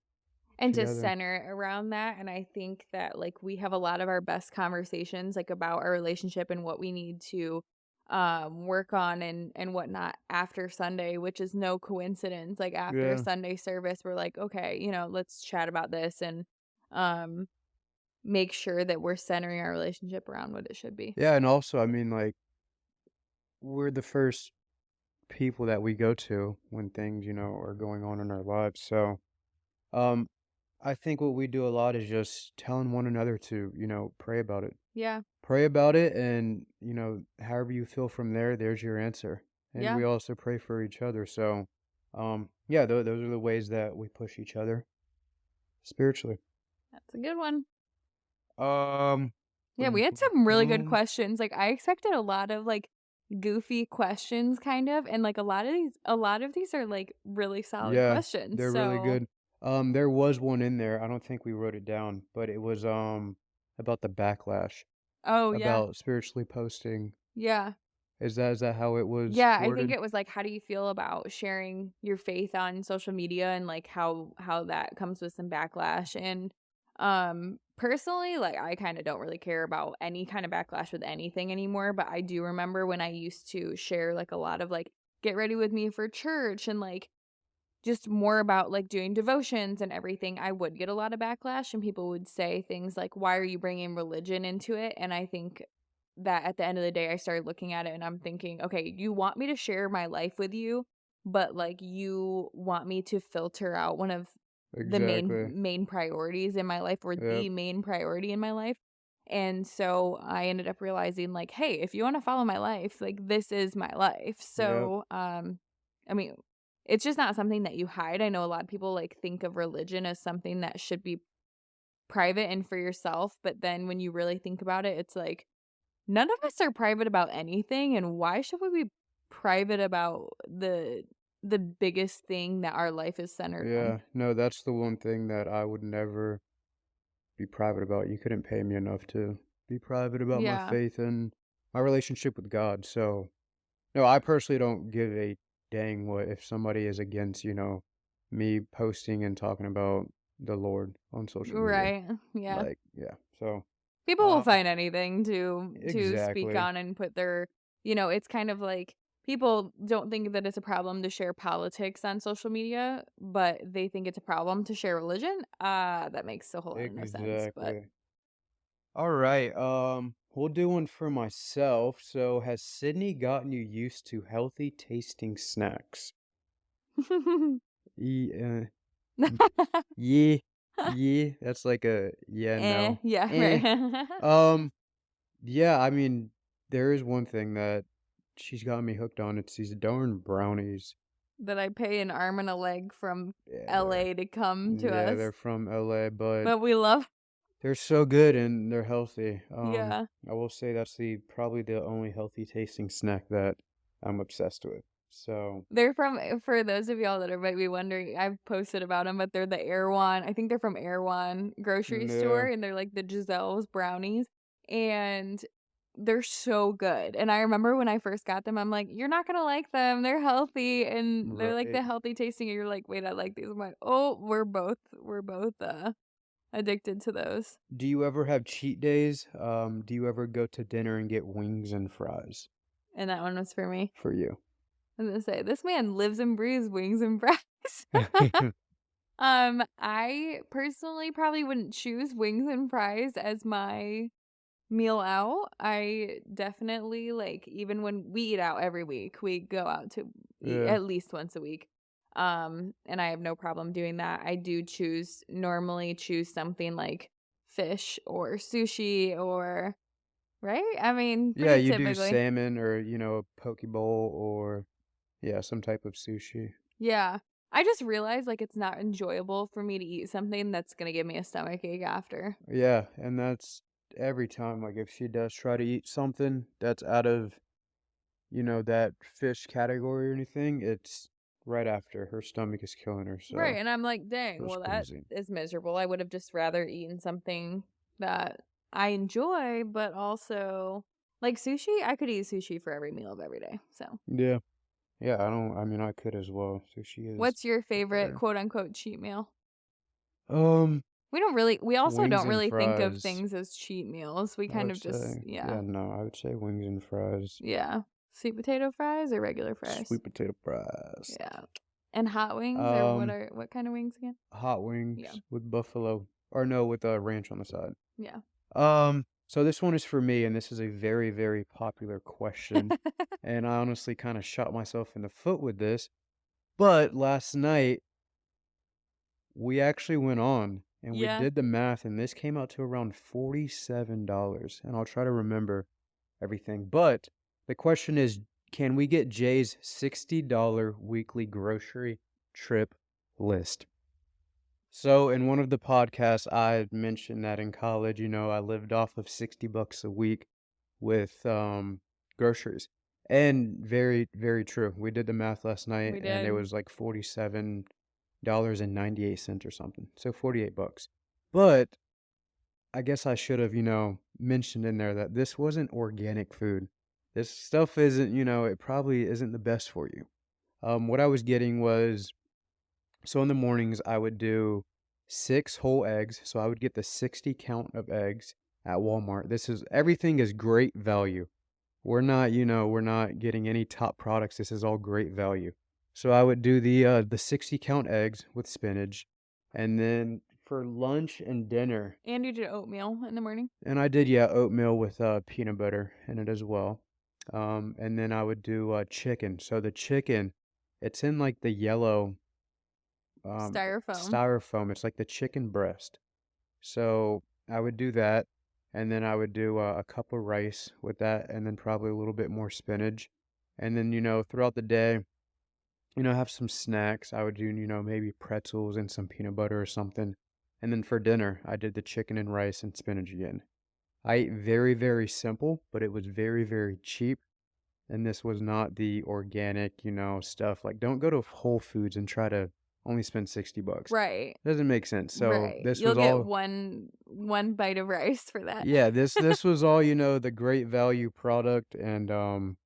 And to together. center around that, and I think that, like, we have a lot of our best conversations, like, about our relationship and what we need to, work on and whatnot after Sunday, which is no coincidence, like, after Yeah. Sunday service, we're like, "Okay, let's chat about this," and, um, make sure that we're centering our relationship around what it should be. Yeah, and also, I mean, like, we're the first people that we go to when things, are going on in our lives, so, um, I think what we do a lot is just telling one another to, pray about it. Yeah, Pray about it and, however you feel from there, there's your answer. And yeah, we also pray for each other. So, yeah, those are the ways that we push each other spiritually. that's a good one. Um, Yeah, we boom, had boom, some really good boom. questions. Like, I expected a lot of, like, goofy questions kind of, and, like, a lot of these are, like, really solid Yeah, questions. they're really So good. There was one in there. I don't think we wrote it down, but it was about the backlash oh, yeah. about spiritually posting. Yeah. Is that how it was Yeah, I think worded? it was, like, how do you feel about sharing your faith on social media and, like, how that comes with some backlash, and, personally, like, I kinda don't really care about any kind of backlash with anything anymore, but I do remember when I used to share, like, a lot of, like, "Get ready with me for church," and, like, just more about, like, doing devotions and everything, I would get a lot of backlash, and people would say things like, "Why are you bringing religion into it?" And I think that at the end of the day, I started looking at it and I'm thinking, "Okay, you want me to share my life with you, but, like, you want me to filter out one of the main Exactly. main priorities in my life or Yep. the main priority in my life." And so I ended up realizing, like, "Hey, if you wanna follow my life, like, this is my life." Yep. So, I mean, it's just not something that you hide. I know a lot of people, like, think of religion as something that should be private and for yourself, but then when you really think about it, it's like, none of us are private about anything, and why should we be private about the biggest thing that our life is centered on? Yeah, no, that's the one thing that I would never be private about. You couldn't pay me enough to be private about my Yeah. faith and my relationship with God. So, no, I personally don't give a dang what if somebody is against, me posting and talking about the Lord on social media. Right. Yeah. Like, yeah. So, People will um, find anything to speak exactly. on and put their it's kind of like people don't think that it's a problem to share politics on social media, but they think it's a problem to share religion. That makes a whole lot of no sense, but Exactly. All right. We'll do one for myself. So, has Sydney gotten you used to healthy tasting snacks? Ye y yeah, yeah, that's like a yeah, no. Yeah, Eh. right. Um, yeah, I mean, there is one thing that she's got me hooked on, it's these darn brownies. That I pay an arm and a leg from Yeah, LA to come to they're us, from LA, but but we love they're so good and they're healthy. yeah. I will say that's the probably the only healthy tasting snack that I'm obsessed with. So, They're from for those of y'all that are might be wondering, I've posted about them, but they're the Erewhon I think they're from Erewhon grocery store, yeah, and they're like the Giselle's brownies, and they're so good, and I remember when I first got them, I'm like, "You're not gonna like them, they're healthy," and they're like right. the healthy tasting, and you're like, "Wait, I like these." I'm like, "Oh, we're both, addicted to those." Do you ever have cheat days? Do you ever go to dinner and get wings and fries And that one was for me. for you? I was gonna say, "This man lives and breathes wings and fries." I personally probably wouldn't choose wings and fries as my meal out. I definitely like even when we eat out every week, we go out to eat Yeah. at least once a week. And I have no problem doing that. I do normally choose something like fish or sushi or right? I mean, Yeah, pretty you do typically. salmon or, a poke bowl or yeah, some type of sushi. Yeah. I just realized like it's not enjoyable for me to eat something that's gonna give me a stomachache after. Yeah, and that's every time, like, if she does try to eat something that's out of, that fish category or anything, it's right after. Her stomach is killing her, Right, so and I'm like, it "Dang, was well, that crazy. is miserable." I would have just rather eaten something that I enjoy, but also like sushi, I could eat sushi for every meal of every day, so Yeah. Yeah, I mean, I could as well. Sushi is what's your up favorite there. quote unquote cheat meal? Um, We also Wings don't and really think of fries, things as cheat meals. We I kind would of just say. yeah. Yeah, no, I would say wings and fries. Yeah. Sweet potato fries or regular fries? Sweet potato fries. Yeah. And hot wings or Um, what kind of wings again? Hot Yeah. wings with buffalo, or no, with ranch on the side. Yeah. So this one is for me, and this is a very, very popular question, and I honestly kind of shot myself in the foot with this. But last night we actually went on and we Yeah. did the math, and this came out to around $47. And I'll try to remember everything. But the question is, can we get Jay's $60 weekly grocery trip list? So in one of the podcasts, I had mentioned that in college, I lived off of $60 a week with groceries. And very, very true. We did the math last night We and it did. was like $47.98 or something. So 48 bucks. But I guess I should have, mentioned in there that this wasn't organic food. This stuff isn't, it probably isn't the best for you. What I was getting was, so in the mornings I would do 6 whole eggs. So I would get the 60 count of eggs at Walmart. Everything is great value. We're not getting any top products. This is all great value. So I would do the 60 count eggs with spinach, and then for lunch and dinner, And you did oatmeal in the morning? and I did, yeah, oatmeal with peanut butter in it as well. And then I would do chicken. So the chicken, it's in like the yellow um Styrofoam. styrofoam. It's like the chicken breast. So I would do that, and then I would do a cup of rice with that, and then probably a little bit more spinach. And then, throughout the day, have some snacks. I would do, maybe pretzels and some peanut butter or something. And then for dinner, I did the chicken and rice and spinach again. I ate very, very simple, but it was very, very cheap. And this was not the organic, stuff. Like, don't go to Whole Foods and try to only spend 60 bucks. Right. Doesn't make sense. So Right. this You'll was get all one bite of rice for that. Yeah, this was all, the great value product, and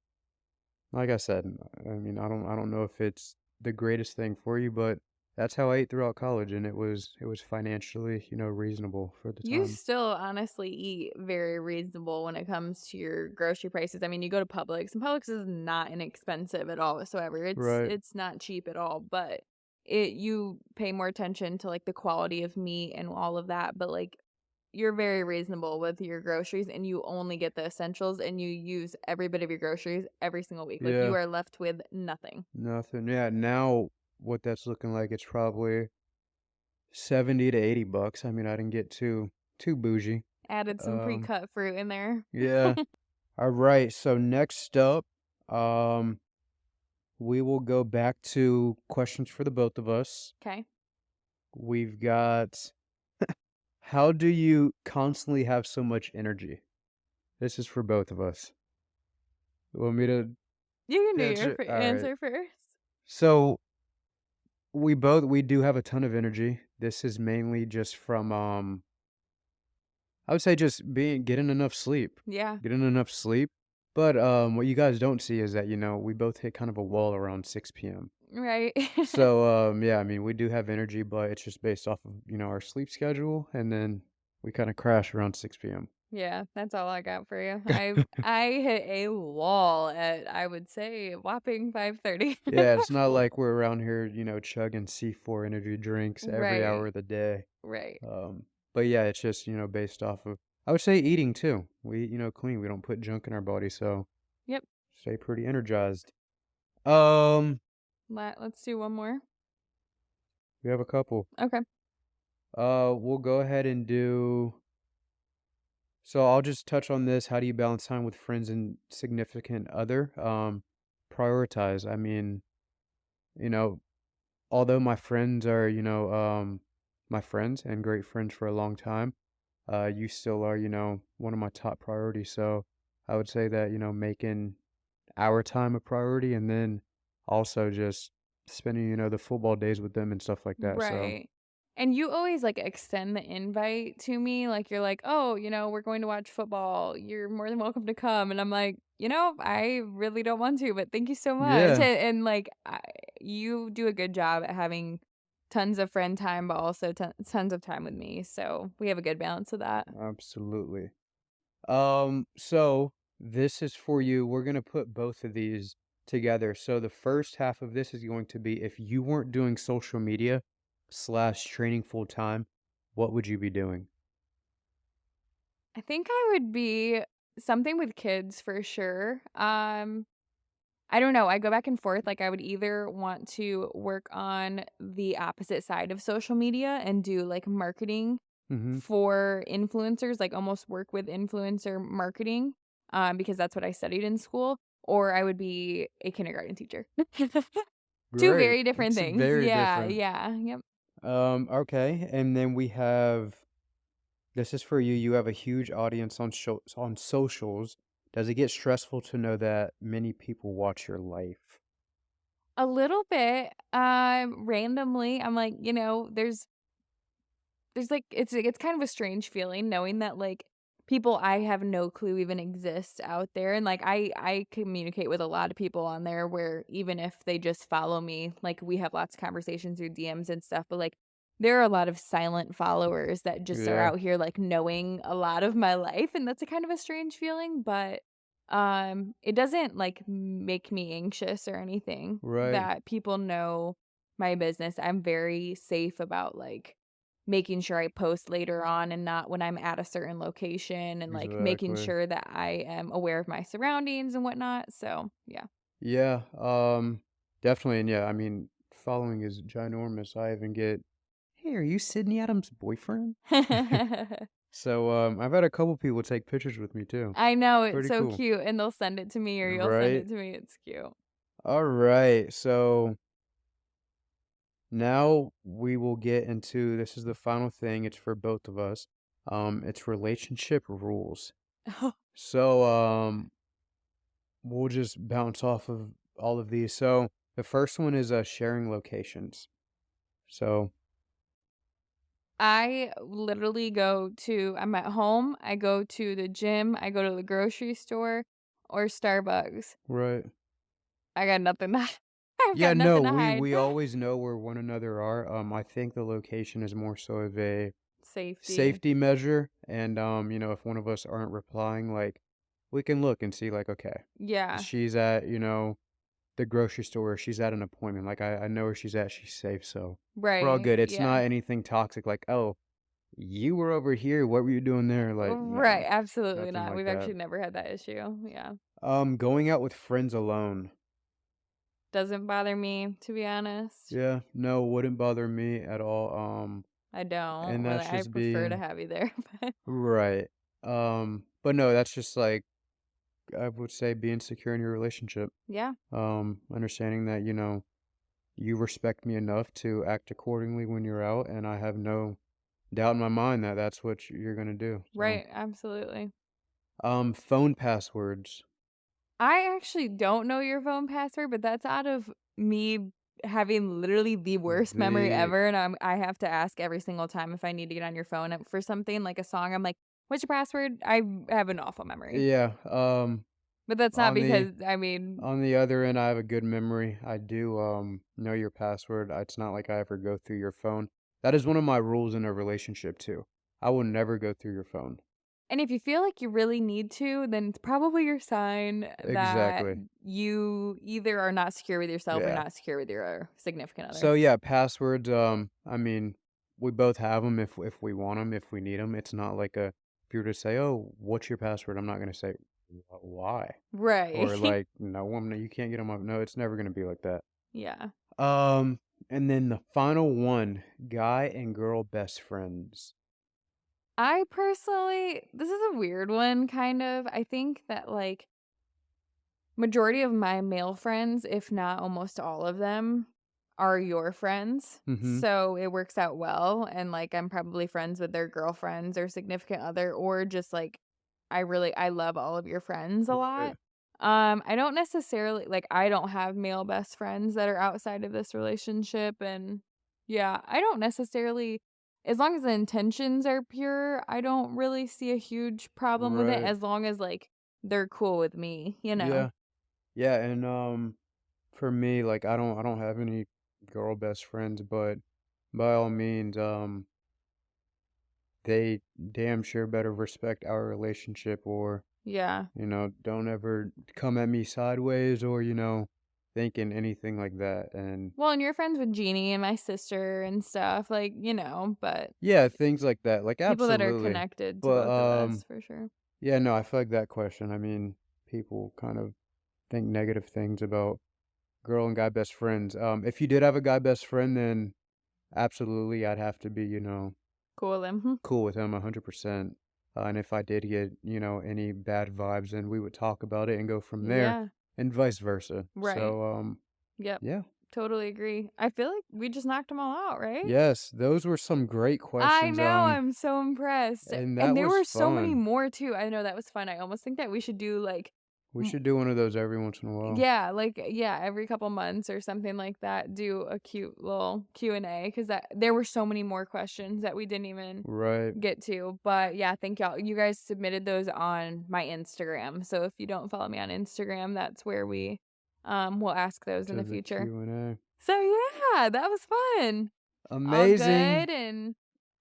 like I said, I mean, I don't know if it's the greatest thing for you, but that's how I ate throughout college, and it was financially, reasonable for the You time. still honestly eat very reasonable when it comes to your grocery prices. I mean, you go to Publix, and Publix is not inexpensive at all whatsoever. It's Right. it's not cheap at all, but you pay more attention to like the quality of meat and all of that, but like you're very reasonable with your groceries and you only get the essentials and you use every bit of your groceries every single week. Like you Yeah. are left with nothing. Nothing. Yeah, now what that's looking like, it's probably 70 to 80 bucks. I mean, I didn't get too bougie. Added some Um, pre-cut fruit in there. yeah. All right. So next up, um, we will go back to questions for the both of us. Okay. We've got, how do you constantly have so much energy? This is for both of us. You want me to You can do your answer? All right. answer first. So we do have a ton of energy. This is mainly just from I would say just getting enough sleep. Yeah. Getting enough sleep. But what you guys don't see is that, we both hit kind of a wall around 6 p.m. Right. So yeah, I mean, we do have energy, but it's just based off of, our sleep schedule, and then we kind of crash around 6 p.m. Yeah, that's all I got for you. I hit a wall at I would say a whopping 5:30. Yeah, it's not like we're around here, chugging C4 energy drinks every hour Right. of the day. Right. Um, but yeah, it's just, based off of, I would say, eating too. We, clean. We don't put junk in our body, so Yep. stay pretty energized. Um, Let's do one more. we have a couple. Okay. We'll go ahead and do. So I'll just touch on this. How do you balance time with friends and significant other? Prioritize. I mean, you know, although my friends are, my friends and great friends for a long time, you still are, one of my top priorities. So I would say that, making our time a priority and then also just spending, the football days with them and stuff like that. So Right. And you always, like, extend the invite to me, like, you're like, "Oh, we're going to watch football. You're more than welcome to come." And I'm like, I really don't want to, but thank you so much." yeah, And you do a good job at having tons of friend time, but also tons of time with me, so we have a good balance of that. absolutely. So this is for you. We're gonna put both of these together. So the first half of this is going to be if you weren't doing social media slash training full time, what would you be doing? I think I would be something with kids for sure. I don't know, I go back and forth, like, I would either want to work on the opposite side of social media and do, like, marketing Mm-hmm. for influencers, like, almost work with influencer marketing, because that's what I studied in school, or I would be a kindergarten teacher. 2 Great. very different It's things. very Yeah, different. yeah, yep. Okay. And then we have this is for you. You have a huge audience on socials. Does it get stressful to know that many people watch your life? A little bit, randomly, I'm like, there's, like it's kind of a strange feeling knowing that, like, people I have no clue even exist out there, and, like, I communicate with a lot of people on there where even if they just follow me, like, we have lots of conversations through DMs and stuff, but, like, there are a lot of silent followers that just are Yeah. out here, like, knowing a lot of my life, and that's a kind of a strange feeling, but, it doesn't, like, make me anxious or anything Right. that people know my business. I'm very safe about, like, making sure I post later on and not when I'm at a certain location and, like, making Exactly. sure that I am aware of my surroundings and whatnot, so, yeah. Yeah, definitely, and yeah, I mean, following is ginormous. I even get, "Hey, are you Sydney Adams' boyfriend?" So, I've had a couple people take pictures with me too. I know, it's Pretty so cool. cute, and they'll send it to me or you'll send Right? it to me, it's cute. Alright, so now we will get into this is the final thing, it's for both of us. It's relationship rules. So, we'll just bounce off of all of these. So, the first one is, sharing locations. So I literally I'm at home, I go to the gym, I go to the grocery store, or Starbucks. right. I got nothing to I've Yeah, got no, nothing to we hide. we always know where one another are. I think the location is more so of a Safety. safety measure, and if one of us aren't replying, like we can look and see, like, okay, Yeah. she's at the grocery store, she's at an appointment. Like I know where she's at, she's safe, so we're all Right, good. It's yeah. not anything toxic, like oh, you were over here, what were you doing there? Like no, Right, absolutely nothing not. like We've that. actually never had that issue, yeah. Going out with friends alone. Doesn't bother me, to be honest. Yeah, no, wouldn't bother me at all. I don't, And but that's I just prefer to being have you there, but right. But no, that's just like I would say being secure in your relationship. yeah, Understanding that, you respect me enough to act accordingly when you're out, and I have no doubt in my mind that that's what you're gonna do. So, right, absolutely. phone passwords. I actually don't know your phone password, but that's out of me having literally the worst memory The ever, and I have to ask every single time if I need to get on your phone for something, like a song, I'm like, "What's your password?" I have an awful memory. yeah. But that's not On the because I mean On the other end, I have a good memory. I do, know your password. It's not like I ever go through your phone. That is one of my rules in a relationship too. I will never go through your phone. and if you feel like you really need to, then it's probably your sign that Exactly. you either are not secure with yourself or Yeah. not secure with your significant other. So yeah, passwords, I mean, we both have them if we want them, if we need them. It's not like a if you were to say, "Oh, what's your password?" I'm not gonna say, Why?" Right. Or like, "No, you can't get on my" No, it's never gonna be like that. Yeah. Um, and then the final one, guy and girl best friends. I personally this is a weird one, kind of. I think that, like, majority of my male friends, if not almost all of them, are your friends. Mhm. So it works out well. And like I'm probably friends with their girlfriends or significant other, or just like I love all of your friends a Right. lot. I don't necessarily like I don't have male best friends that are outside of this relationship. And yeah, I don't necessarily, as long as the intentions are pure, I don't really see a huge problem with it Right. as long as like they're cool with me, you know? Yeah. Yeah, and, for me, like, I don't have any girl best friends, but by all means, they damn sure better respect our relationship or, Yeah. don't ever come at me sideways or, thinking anything like that, and Well, and you're friends with Jeannie and my sister and stuff, like, but yeah, things like that, like, people that are absolutely. connected to But, both of us for sure. yeah, no, I feel like that question, I mean, people kind of think negative things about girl and guy best friends. If you did have a guy best friend, then absolutely, I'd have to be, Cool them. cool with him 100%. And if I did get, any bad vibes, then we would talk about it and go from there, Yeah, and vice versa. right. So, Yep. yeah. Totally agree. I feel like we just knocked them all out, right? Yes, those were some great I questions. know, I'm so impressed. And And that there was were so many fun. more too. I know that was fun. I almost think that we should do like We should do one of those every once in a while. yeah, every couple months or something like that, do a cute little Q&A because that there were so many more questions that we didn't even Right. get to. But yeah, thank y'all. You guys submitted those on my Instagram. So if you don't follow me on Instagram, that's where we will ask those in To the the future. Q&A. So yeah, that was fun. All Amazing. good, and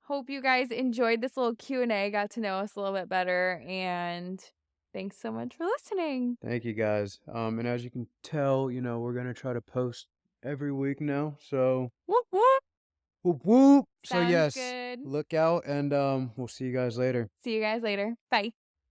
hope you guys enjoyed this little Q&A, got to know us a little bit better, and thanks so much for listening. Thank you guys. And as you can tell, we're gonna try to post every week now. So Whoop whoop. whoop whoop. So Sounds yes, good. look out and we'll see you guys later. See you guys later. Bye.